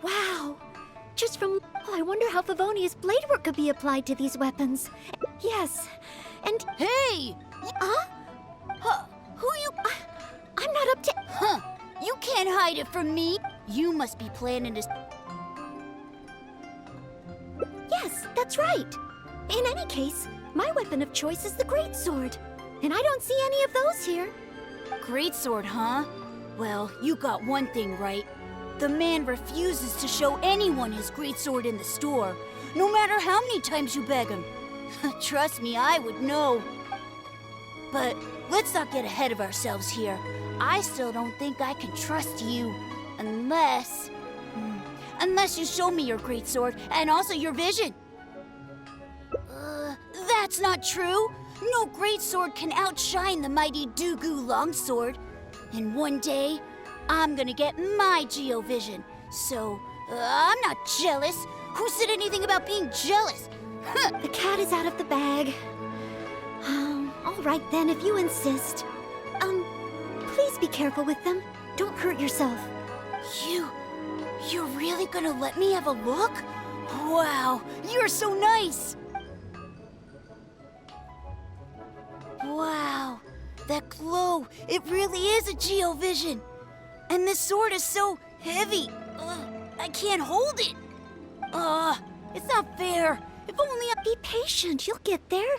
Wow! Just from... Oh, I wonder how Favonia's blade work could be applied to these weapons. Yes, and... Hey! Huh? Who you... I'm not up to... Huh! You can't hide it from me! You must be planning to... Yes, that's right. In any case, my weapon of choice is the greatsword. And I don't see any of those here. Greatsword, huh? Well, you got one thing right. The man refuses to show anyone his greatsword in the store, no matter how many times you beg him. Trust me, I would know. But let's not get ahead of ourselves here. I still don't think I can trust you, unless you show me your greatsword and also your vision. That's not true. No greatsword can outshine the mighty Dugu longsword. And one day, I'm gonna get my Geovision. So, I'm not jealous. Who said anything about being jealous? The cat is out of the bag. All right then, if you insist. Please be careful with them. Don't hurt yourself. You're really gonna let me have a look? Wow, you're so nice! Wow, that glow, it really is a Geovision. And this sword is so heavy. I can't hold it. It's not fair. If only I... Be patient, you'll get there.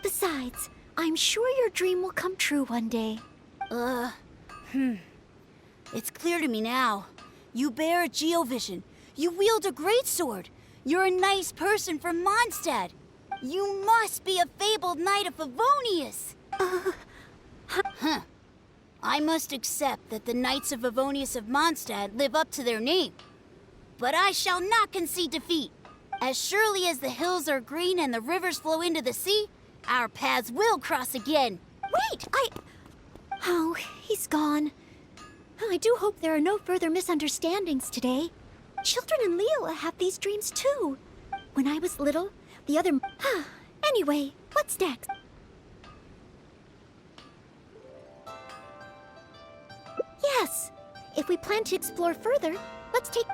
Besides, I'm sure your dream will come true one day. It's clear to me now. You bear a Geovision. You wield a greatsword. You're a nice person from Mondstadt. You must be a fabled knight of Favonius. I must accept that the Knights of Favonius of Mondstadt live up to their name. But I shall not concede defeat. As surely as the hills are green and the rivers flow into the sea, our paths will cross again. Wait, Oh, he's gone. I do hope there are no further misunderstandings today. Children in Leela have these dreams too. When I was little, the other... Anyway, what's next? Yes! If we plan to explore further, let's take...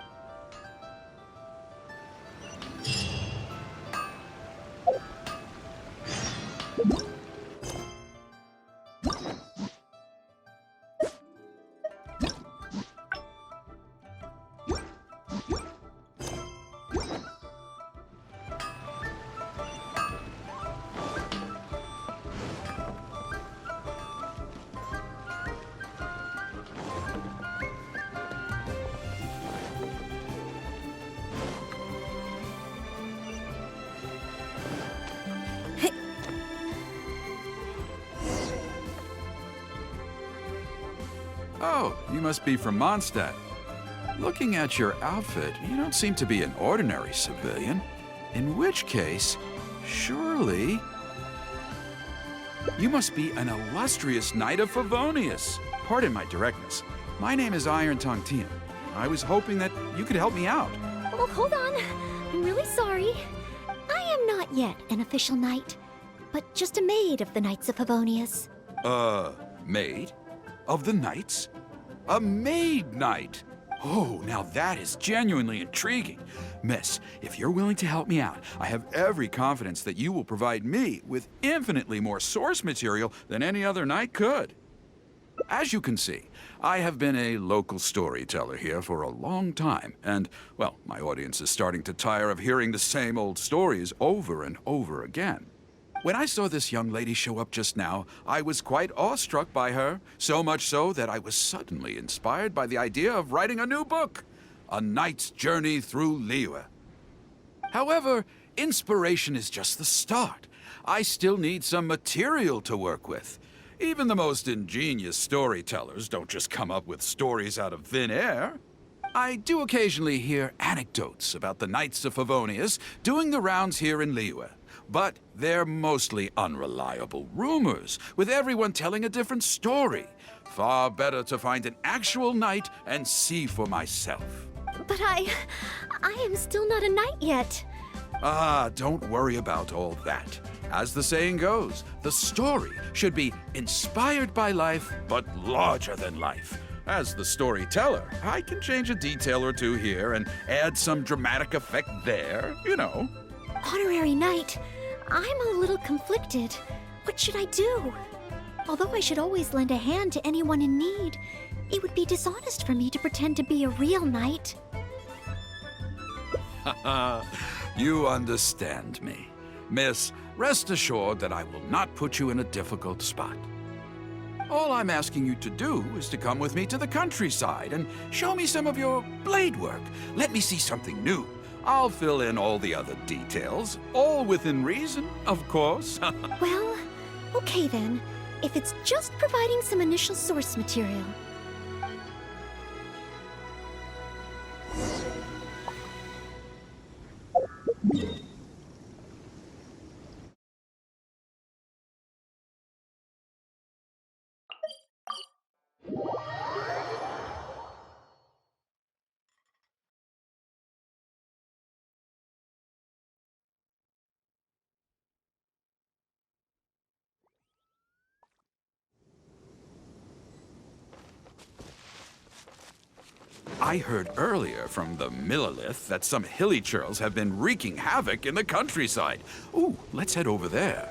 Oh, you must be from Mondstadt. Looking at your outfit, you don't seem to be an ordinary civilian. In which case, surely... You must be an illustrious knight of Favonius. Pardon my directness. My name is Iron Tongue Tian. I was hoping that you could help me out. Oh, hold on. I'm really sorry. I am not yet an official knight, but just a maid of the Knights of Favonius. Maid? Of the knights? A maid knight? Oh, now that is genuinely intriguing. Miss, if you're willing to help me out, I have every confidence that you will provide me with infinitely more source material than any other knight could. As you can see, I have been a local storyteller here for a long time, and, well, my audience is starting to tire of hearing the same old stories over and over again. When I saw this young lady show up just now, I was quite awestruck by her, so much so that I was suddenly inspired by the idea of writing a new book, A Knight's Journey Through Liyue. However, inspiration is just the start. I still need some material to work with. Even the most ingenious storytellers don't just come up with stories out of thin air. I do occasionally hear anecdotes about the Knights of Favonius doing the rounds here in Liyue. But they're mostly unreliable rumors, with everyone telling a different story. Far better to find an actual knight and see for myself. But I am still not a knight yet. Ah, don't worry about all that. As the saying goes, the story should be inspired by life, but larger than life. As the storyteller, I can change a detail or two here and add some dramatic effect there, you know. Honorary knight, I'm a little conflicted. What should I do? Although I should always lend a hand to anyone in need, it would be dishonest for me to pretend to be a real knight. You understand me. Miss, rest assured that I will not put you in a difficult spot. All I'm asking you to do is to come with me to the countryside and show me some of your blade work. Let me see something new. I'll fill in all the other details, all within reason, of course. Well, okay then, if it's just providing some initial source material. I heard earlier from the Millilith that some hilly churls have been wreaking havoc in the countryside. Ooh, let's head over there.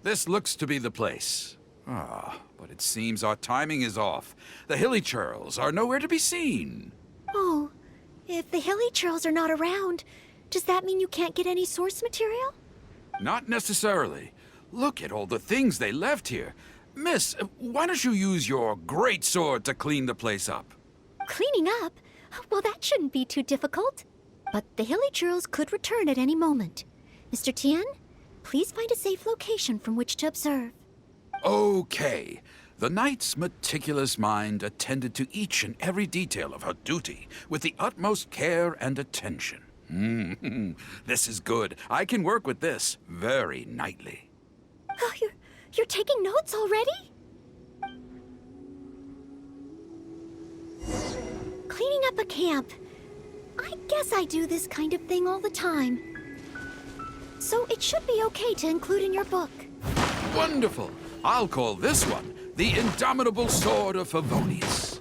This looks to be the place. But it seems our timing is off. The hilly churls are nowhere to be seen. Oh, if the hilly churls are not around, does that mean you can't get any source material? Not necessarily. Look at all the things they left here. Miss, why don't you use your great sword to clean the place up? Cleaning up? Well, that shouldn't be too difficult. But the hilly churls could return at any moment. Mr. Tien, please find a safe location from which to observe. Okay. The knight's meticulous mind attended to each and every detail of her duty with the utmost care and attention. This is good. I can work with this very knightly. Oh, you're taking notes already? Cleaning up a camp. I guess I do this kind of thing all the time. So it should be okay to include in your book. Wonderful. I'll call this one the Indomitable Sword of Favonius.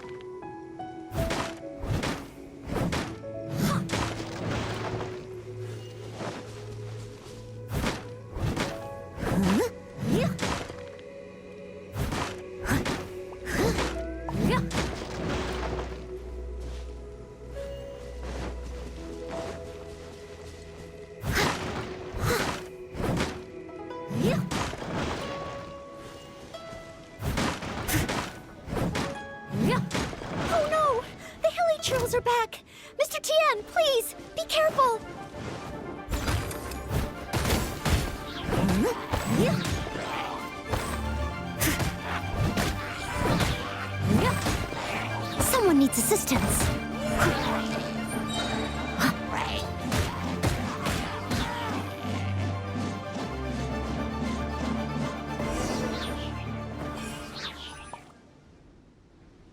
Someone needs assistance.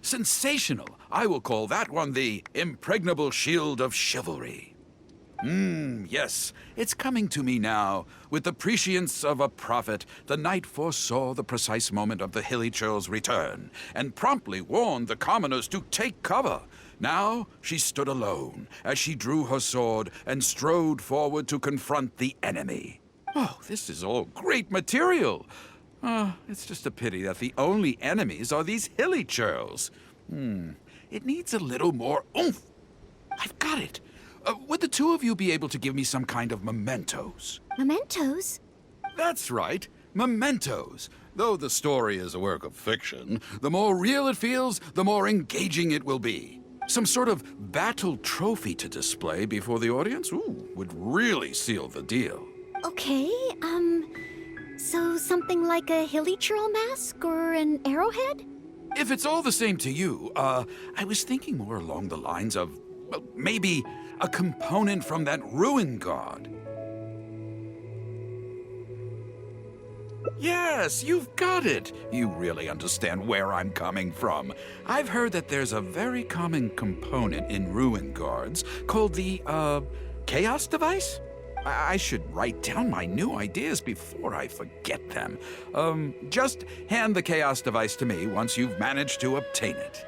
Sensational! I will call that one the impregnable shield of chivalry. Yes, it's coming to me now. With the prescience of a prophet, the knight foresaw the precise moment of the hilly churl's return, and promptly warned the commoners to take cover. Now she stood alone, as she drew her sword and strode forward to confront the enemy. Oh, this is all great material! It's just a pity that the only enemies are these hilly churls. It needs a little more oomph. I've got it! Would the two of you be able to give me some kind of mementos? Mementos? That's right, mementos. Though the story is a work of fiction, the more real it feels, the more engaging it will be. Some sort of battle trophy to display before the audience, would really seal the deal. Okay, so something like a hilly churl mask or an arrowhead? If it's all the same to you, I was thinking more along the lines of, well, maybe a component from that ruin god. Yes, you've got it. You really understand where I'm coming from. I've heard that there's a very common component in ruin guards called the, chaos device? I should write down my new ideas before I forget them. Just hand the chaos device to me once you've managed to obtain it.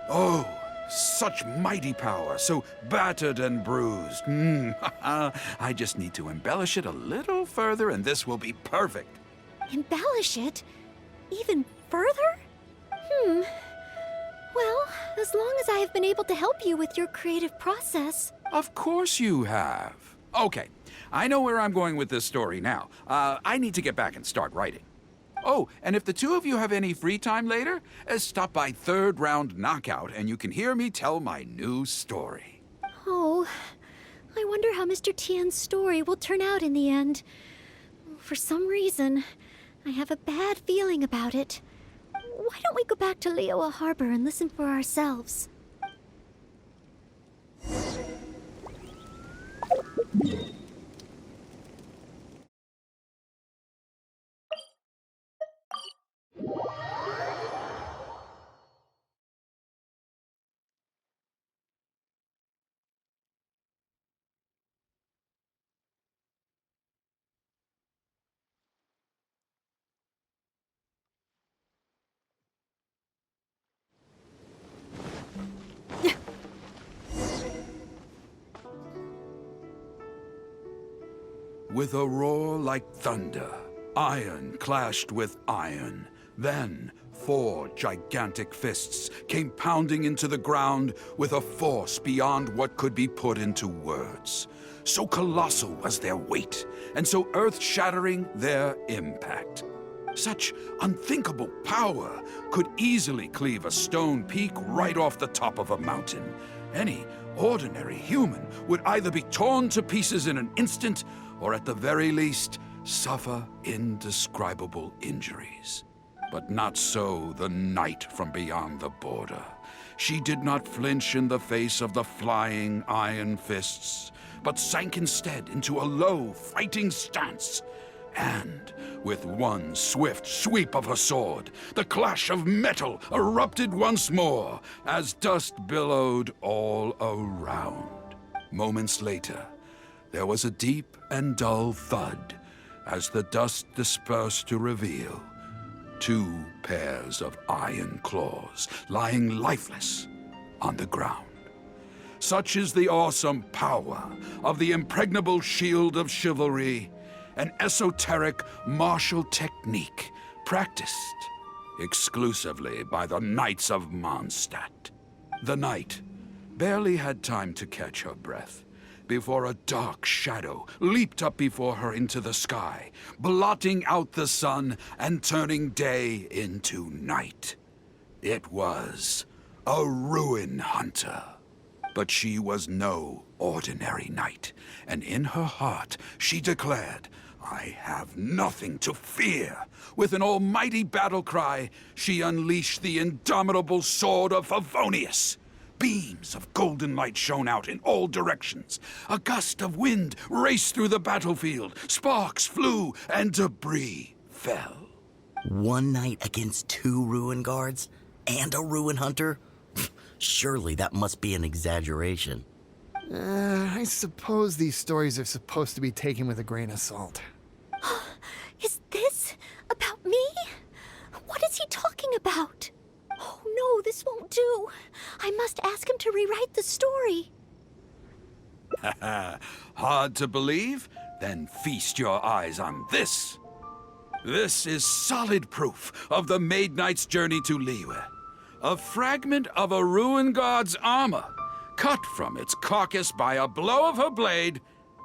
Oh, such mighty power, so battered and bruised. I just need to embellish it a little further and this will be perfect. Embellish it? Even further? Well, as long as I have been able to help you with your creative process. Of course you have. Okay, I know where I'm going with this story now. I need to get back and start writing. Oh, and if the two of you have any free time later, stop by Third Round Knockout and you can hear me tell my new story. Oh, I wonder how Mr. Tian's story will turn out in the end. For some reason, I have a bad feeling about it. Why don't we go back to Liyue Harbor and listen for ourselves? With a roar like thunder, iron clashed with iron. Then 4 gigantic fists came pounding into the ground with a force beyond what could be put into words. So colossal was their weight, and so earth-shattering their impact. Such unthinkable power could easily cleave a stone peak right off the top of a mountain. Any ordinary human would either be torn to pieces in an instant, or at the very least, suffer indescribable injuries. But not so the knight from beyond the border. She did not flinch in the face of the flying iron fists, but sank instead into a low, fighting stance. And with one swift sweep of her sword, the clash of metal erupted once more as dust billowed all around. Moments later, there was a deep and dull thud as the dust dispersed to reveal 2 pairs of iron claws lying lifeless on the ground. Such is the awesome power of the impregnable shield of chivalry, an esoteric martial technique practiced exclusively by the Knights of Mondstadt. The knight barely had time to catch her breath before a dark shadow leaped up before her into the sky, blotting out the sun and turning day into night. It was a ruin hunter. But she was no ordinary knight, and in her heart she declared, "I have nothing to fear." With an almighty battle cry, she unleashed the indomitable sword of Favonius. Beams of golden light shone out in all directions. A gust of wind raced through the battlefield. Sparks flew and debris fell. One knight against 2 ruin guards and a ruin hunter? Surely that must be an exaggeration. I suppose these stories are supposed to be taken with a grain of salt. Is this about me? What is he talking about? Oh no, this won't do. I must ask him to rewrite the story. Hard to believe? Then feast your eyes on this. This is solid proof of the Maid Knight's journey to Liyue. A fragment of a ruin god's armor, cut from its carcass by a blow of her blade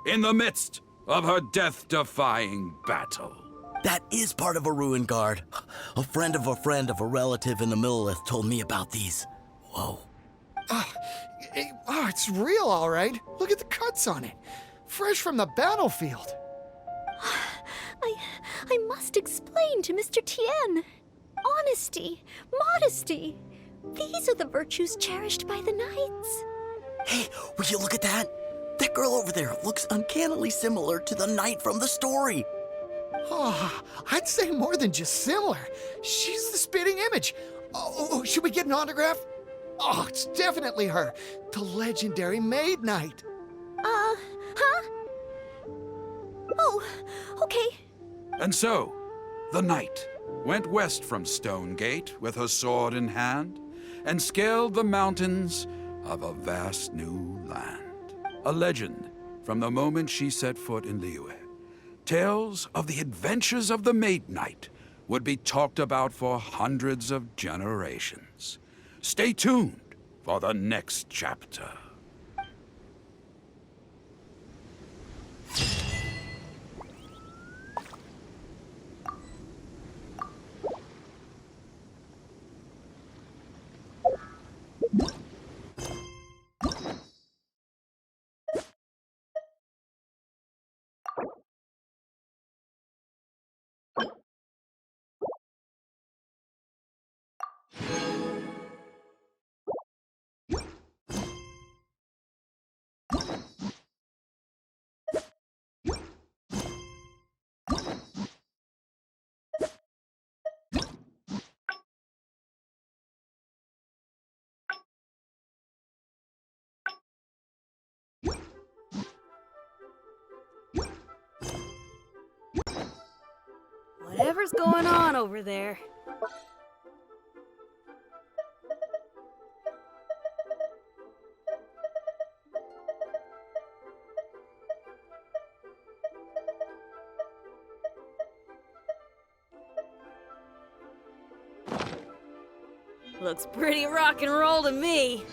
in the midst of her death-defying battle. That is part of a ruin guard. A friend of a relative in the Millelith told me about these. Whoa. It's real, all right. Look at the cuts on it. Fresh from the battlefield. I must explain to Mr. Tien. Honesty, modesty. These are the virtues cherished by the knights. Hey, will you look at that? That girl over there looks uncannily similar to the knight from the story. Oh, I'd say more than just similar. She's the spitting image. Oh, should we get an autograph? Oh, it's definitely her. The legendary Maid Knight. Huh? Oh, okay. And so, the knight went west from Stone Gate with her sword in hand and scaled the mountains of a vast new land. A legend from the moment she set foot in Liyue. Tales of the adventures of the Maid Knight would be talked about for hundreds of generations. Stay tuned for the next chapter. Whatever's going on over there. Looks pretty rock and roll to me.